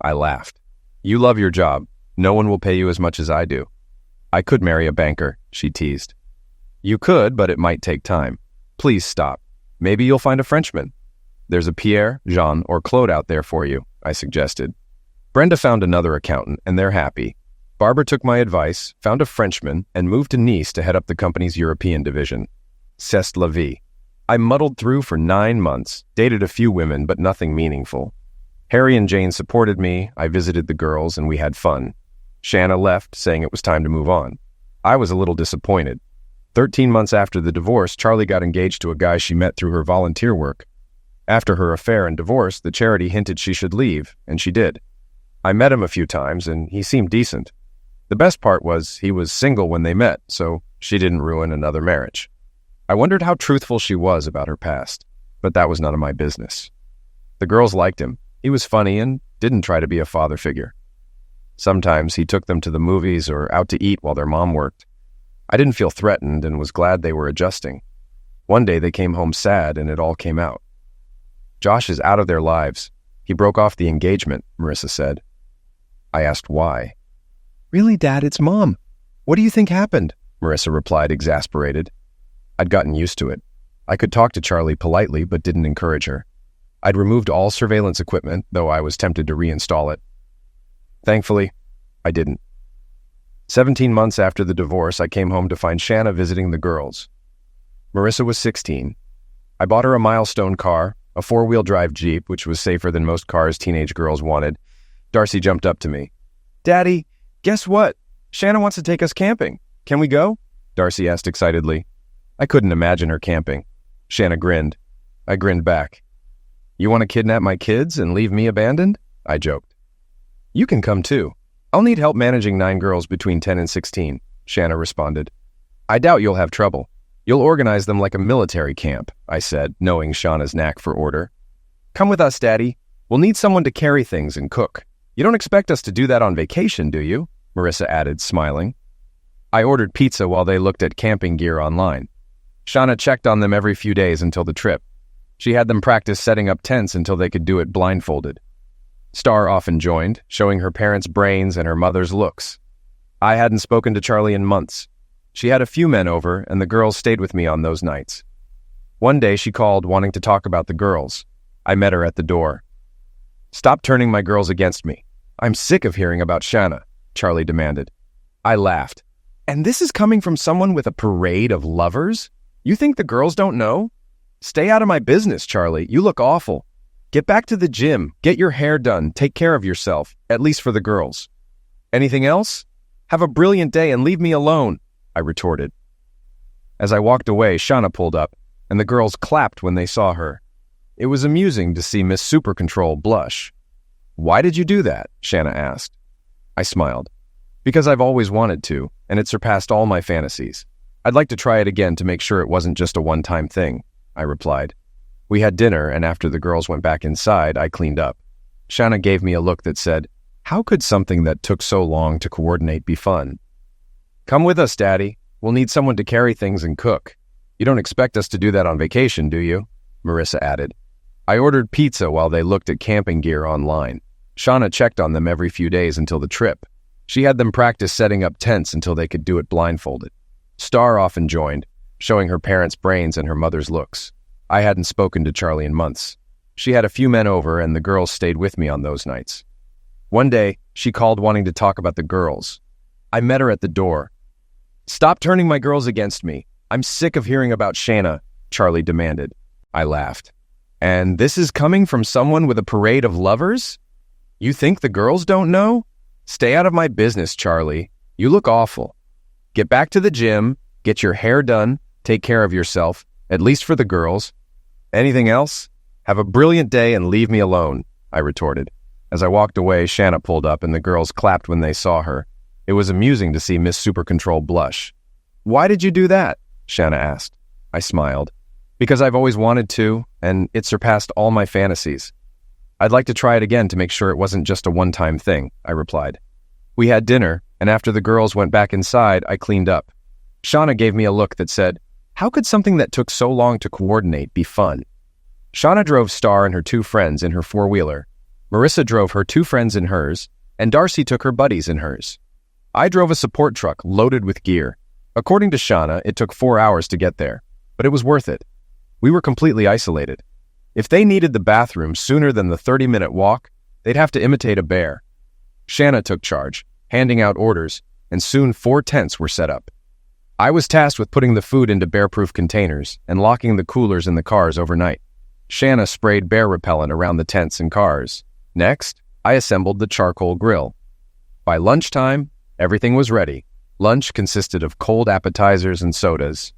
I laughed. "You love your job. No one will pay you as much as I do." "I could marry a banker," she teased. "You could, but it might take time. Please stop. Maybe you'll find a Frenchman. There's a Pierre, Jean, or Claude out there for you," I suggested. Brenda found another accountant, and they're happy. Barbara took my advice, found a Frenchman, and moved to Nice to head up the company's European division. C'est la vie. I muddled through for 9 months, dated a few women, but nothing meaningful. Harry and Jane supported me, I visited the girls, and we had fun. Shanna left, saying it was time to move on. I was a little disappointed. 13 months after the divorce, Charlie got engaged to a guy she met through her volunteer work. After her affair and divorce, the charity hinted she should leave, and she did. I met him a few times, and he seemed decent. The best part was he was single when they met, so she didn't ruin another marriage. I wondered how truthful she was about her past, but that was none of my business. The girls liked him. He was funny and didn't try to be a father figure. Sometimes he took them to the movies or out to eat while their mom worked. I didn't feel threatened and was glad they were adjusting. One day they came home sad and it all came out. Josh is out of their lives. He broke off the engagement, Marissa said. I asked why. Really, Dad, it's Mom. What do you think happened? Marissa replied, exasperated. I'd gotten used to it. I could talk to Charlie politely, but didn't encourage her. I'd removed all surveillance equipment, though I was tempted to reinstall it. Thankfully, I didn't. 17 months after the divorce, I came home to find Shanna visiting the girls. Marissa was 16. I bought her a milestone car, a four-wheel drive Jeep, which was safer than most cars teenage girls wanted. Darcy jumped up to me. Daddy, guess what? Shanna wants to take us camping. Can we go? Darcy asked excitedly. I couldn't imagine her camping. Shanna grinned. I grinned back. You want to kidnap my kids and leave me abandoned? I joked. You can come too. I'll need help managing 9 girls between 10 and 16, Shanna responded. I doubt you'll have trouble. You'll organize them like a military camp, I said, knowing Shauna's knack for order. Come with us, Daddy. We'll need someone to carry things and cook. You don't expect us to do that on vacation, do you? Marissa added, smiling. I ordered pizza while they looked at camping gear online. Shauna checked on them every few days until the trip. She had them practice setting up tents until they could do it blindfolded. Star often joined, showing her parents' brains and her mother's looks. I hadn't spoken to Charlie in months. She had a few men over, and the girls stayed with me on those nights. One day she called wanting to talk about the girls. I met her at the door. Stop turning my girls against me. I'm sick of hearing about Shanna, Charlie demanded. I laughed. And this is coming from someone with a parade of lovers? You think the girls don't know? Stay out of my business, Charlie. You look awful. Get back to the gym, get your hair done, take care of yourself, at least for the girls. Anything else? Have a brilliant day and leave me alone, I retorted. As I walked away, Shauna pulled up, and the girls clapped when they saw her. It was amusing to see Miss Super Control blush. Why did you do that? Shanna asked. I smiled. Because I've always wanted to, and it surpassed all my fantasies. I'd like to try it again to make sure it wasn't just a one-time thing, I replied. We had dinner, and after the girls went back inside, I cleaned up. Shanna gave me a look that said, how could something that took so long to coordinate be fun? Come with us, Daddy. We'll need someone to carry things and cook. You don't expect us to do that on vacation, do you? Marissa added. I ordered pizza while they looked at camping gear online. Shauna checked on them every few days until the trip. She had them practice setting up tents until they could do it blindfolded. Star often joined, showing her parents' brains and her mother's looks. I hadn't spoken to Charlie in months. She had a few men over, and the girls stayed with me on those nights. One day, she called wanting to talk about the girls. I met her at the door. Stop turning my girls against me. I'm sick of hearing about Shanna, Charlie demanded. I laughed. And this is coming from someone with a parade of lovers? You think the girls don't know? Stay out of my business, Charlie. You look awful. Get back to the gym, get your hair done, take care of yourself, at least for the girls. Anything else? Have a brilliant day and leave me alone, I retorted. As I walked away, Shanna pulled up and the girls clapped when they saw her. It was amusing to see Miss Super Control blush. Why did you do that? Shanna asked. I smiled. Because I've always wanted to, and it surpassed all my fantasies. I'd like to try it again to make sure it wasn't just a one-time thing, I replied. We had dinner, and after the girls went back inside, I cleaned up. Shauna gave me a look that said, how could something that took so long to coordinate be fun? Shauna drove Star and her 2 friends in her four-wheeler. Marissa drove her 2 friends in hers, and Darcy took her buddies in hers. I drove a support truck loaded with gear. According to Shauna, it took 4 hours to get there, but it was worth it. We were completely isolated. If they needed the bathroom sooner than the 30-minute walk, they'd have to imitate a bear. Shanna took charge, handing out orders, and soon 4 tents were set up. I was tasked with putting the food into bear-proof containers and locking the coolers in the cars overnight. Shanna sprayed bear repellent around the tents and cars. Next, I assembled the charcoal grill. By lunchtime, everything was ready. Lunch consisted of cold appetizers and sodas.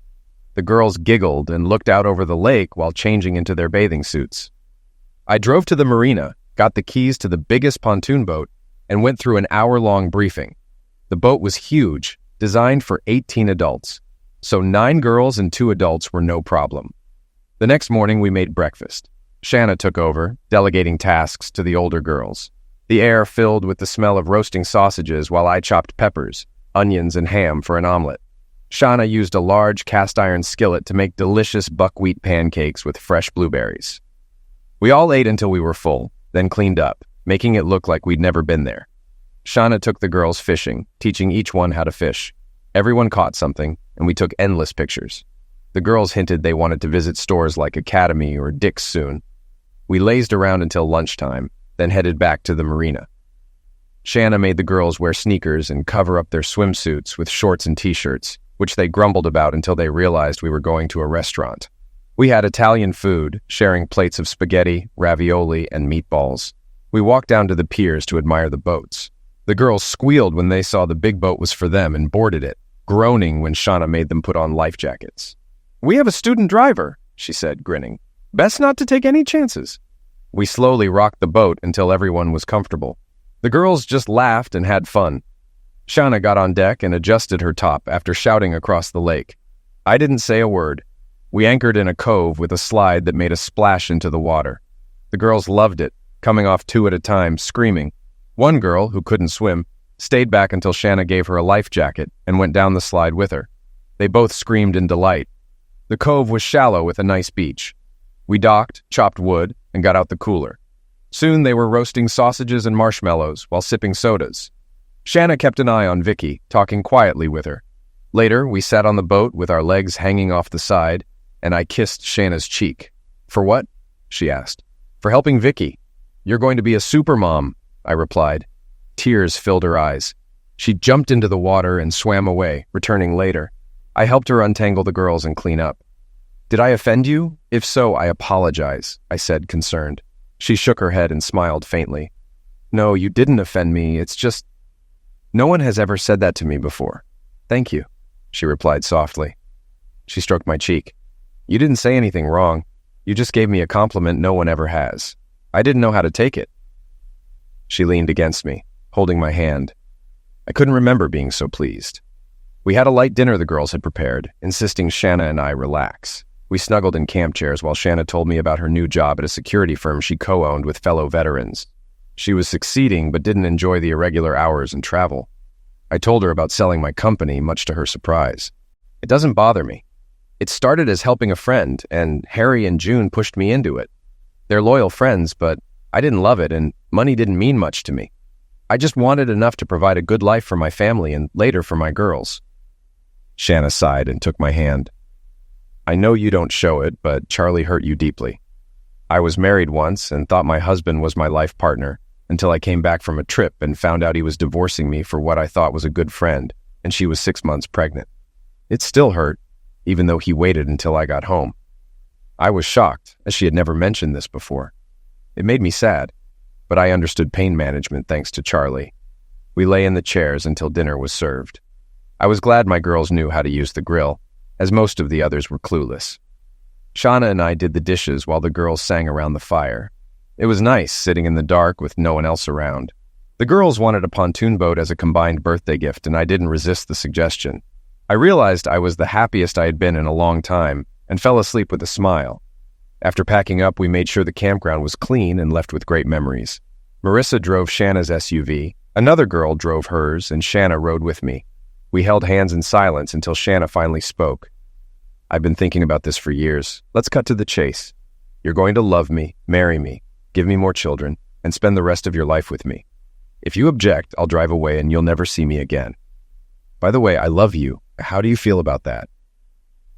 The girls giggled and looked out over the lake while changing into their bathing suits. I drove to the marina, got the keys to the biggest pontoon boat, and went through an hour-long briefing. The boat was huge, designed for 18 adults, so 9 girls and 2 adults were no problem. The next morning we made breakfast. Shanna took over, delegating tasks to the older girls. The air filled with the smell of roasting sausages while I chopped peppers, onions, and ham for an omelet. Shanna used a large cast-iron skillet to make delicious buckwheat pancakes with fresh blueberries. We all ate until we were full, then cleaned up, making it look like we'd never been there. Shanna took the girls fishing, teaching each one how to fish. Everyone caught something, and we took endless pictures. The girls hinted they wanted to visit stores like Academy or Dick's soon. We lazed around until lunchtime, then headed back to the marina. Shanna made the girls wear sneakers and cover up their swimsuits with shorts and t-shirts, which they grumbled about until they realized we were going to a restaurant. We had Italian food, sharing plates of spaghetti, ravioli, and meatballs. We walked down to the piers to admire the boats. The girls squealed when they saw the big boat was for them and boarded it, groaning when Shanna made them put on life jackets. "We have a student driver," she said, grinning. "Best not to take any chances." We slowly rocked the boat until everyone was comfortable. The girls just laughed and had fun. Shanna got on deck and adjusted her top after shouting across the lake. I didn't say a word. We anchored in a cove with a slide that made a splash into the water. The girls loved it, coming off two at a time, screaming. One girl, who couldn't swim, stayed back until Shanna gave her a life jacket and went down the slide with her. They both screamed in delight. The cove was shallow with a nice beach. We docked, chopped wood, and got out the cooler. Soon they were roasting sausages and marshmallows while sipping sodas. Shanna kept an eye on Vicky, talking quietly with her. Later, we sat on the boat with our legs hanging off the side, and I kissed Shanna's cheek. "For what?" she asked. "For helping Vicky. You're going to be a supermom," I replied. Tears filled her eyes. She jumped into the water and swam away, returning later. I helped her untangle the girls and clean up. "Did I offend you? If so, I apologize," I said, concerned. She shook her head and smiled faintly. "No, you didn't offend me. It's just... no one has ever said that to me before." "Thank you," she replied softly. She stroked my cheek. "You didn't say anything wrong. You just gave me a compliment no one ever has. I didn't know how to take it." She leaned against me, holding my hand. I couldn't remember being so pleased. We had a light dinner the girls had prepared, insisting Shanna and I relax. We snuggled in camp chairs while Shanna told me about her new job at a security firm she co-owned with fellow veterans. She was succeeding but didn't enjoy the irregular hours and travel. I told her about selling my company, much to her surprise. "It doesn't bother me. It started as helping a friend, and Harry and June pushed me into it. They're loyal friends, but I didn't love it, and money didn't mean much to me. I just wanted enough to provide a good life for my family and later for my girls." Shanna sighed and took my hand. "I know you don't show it, but Charlie hurt you deeply. I was married once and thought my husband was my life partner until I came back from a trip and found out he was divorcing me for what I thought was a good friend, and she was 6 months pregnant. It still hurt, even though he waited until I got home. I was shocked, as she had never mentioned this before. It made me sad, but I understood pain management thanks to Charlie. We lay in the chairs until dinner was served. I was glad my girls knew how to use the grill, as most of the others were clueless. Shanna and I did the dishes while the girls sang around the fire. It was nice sitting in the dark with no one else around. The girls wanted a pontoon boat as a combined birthday gift, and I didn't resist the suggestion. I realized I was the happiest I had been in a long time and fell asleep with a smile. After packing up, we made sure the campground was clean and left with great memories. Marissa drove Shanna's SUV, another girl drove hers, and Shanna rode with me. We held hands in silence until Shanna finally spoke. "I've been thinking about this for years. Let's cut to the chase. You're going to love me, marry me, give me more children, and spend the rest of your life with me. If you object, I'll drive away and you'll never see me again. By the way, I love you. How do you feel about that?"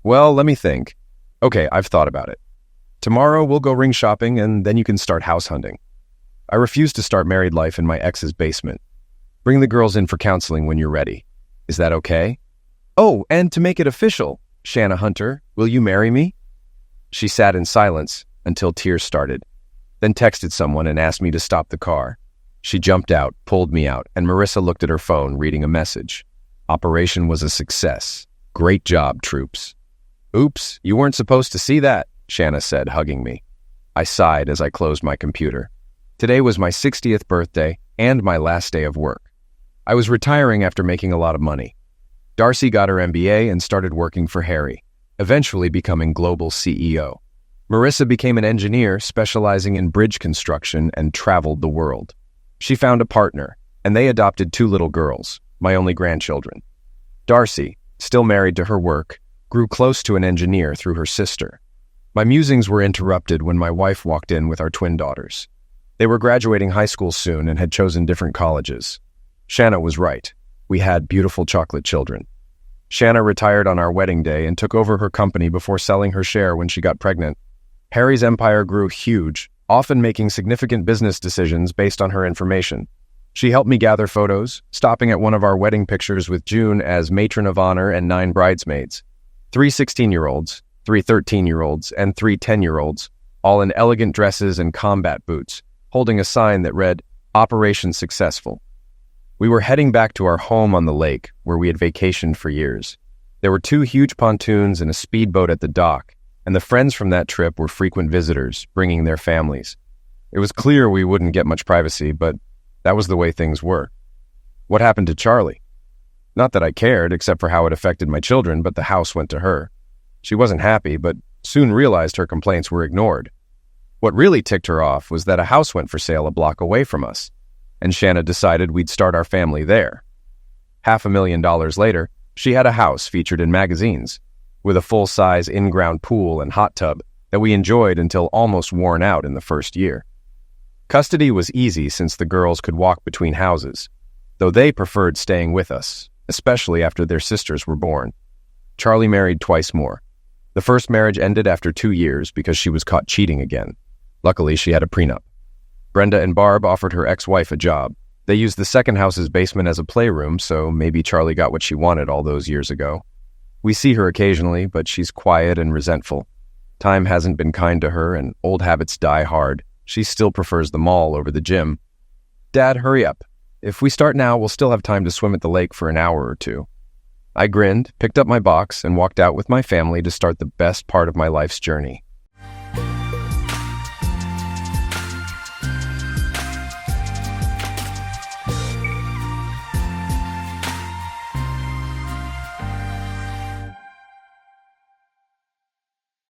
"Well, let me think. Okay, I've thought about it. Tomorrow we'll go ring shopping and then you can start house hunting. I refuse to start married life in my ex's basement. Bring the girls in for counseling when you're ready. Is that okay? Oh, and to make it official, Shanna Hunter, will you marry me?" She sat in silence until tears started, then texted someone and asked me to stop the car. She jumped out, pulled me out, and Marissa looked at her phone, reading a message. "Operation was a success. Great job, troops." "Oops, you weren't supposed to see that," Shanna said, hugging me. I sighed as I closed my computer. Today was my 60th birthday and my last day of work. I was retiring after making a lot of money. Darcy got her MBA and started working for Harry, eventually becoming global CEO. Marissa became an engineer specializing in bridge construction and traveled the world. She found a partner, and they adopted 2 little girls, my only grandchildren. Darcy, still married to her work, grew close to an engineer through her sister. My musings were interrupted when my wife walked in with our twin daughters. They were graduating high school soon and had chosen different colleges. Shanna was right. We had beautiful chocolate children. Shanna retired on our wedding day and took over her company before selling her share when she got pregnant. Harry's empire grew huge, often making significant business decisions based on her information. She helped me gather photos, stopping at one of our wedding pictures with June as matron of honor and 9 bridesmaids. 3 16-year-olds, 3 13-year-olds, and 3 10-year-olds, all in elegant dresses and combat boots, holding a sign that read, "Operation Successful." We were heading back to our home on the lake, where we had vacationed for years. There were 2 huge pontoons and a speedboat at the dock, and the friends from that trip were frequent visitors, bringing their families. It was clear we wouldn't get much privacy, but that was the way things were. What happened to Charlie? Not that I cared, except for how it affected my children, but the house went to her. She wasn't happy, but soon realized her complaints were ignored. What really ticked her off was that a house went for sale a block away from us, and Shanna decided we'd start our family there. $500,000 later, she had a house featured in magazines, with a full-size in-ground pool and hot tub that we enjoyed until almost worn out in the first year. Custody was easy since the girls could walk between houses, though they preferred staying with us, especially after their sisters were born. Charlie married twice more. The first marriage ended after 2 years because she was caught cheating again. Luckily, she had a prenup. Brenda and Barb offered her ex-wife a job. They used the second house's basement as a playroom, so maybe Charlie got what she wanted all those years ago. We see her occasionally, but she's quiet and resentful. Time hasn't been kind to her, and old habits die hard. She still prefers the mall over the gym. "Dad, hurry up. If we start now, we'll still have time to swim at the lake for an hour or 2. I grinned, picked up my box, and walked out with my family to start the best part of my life's journey.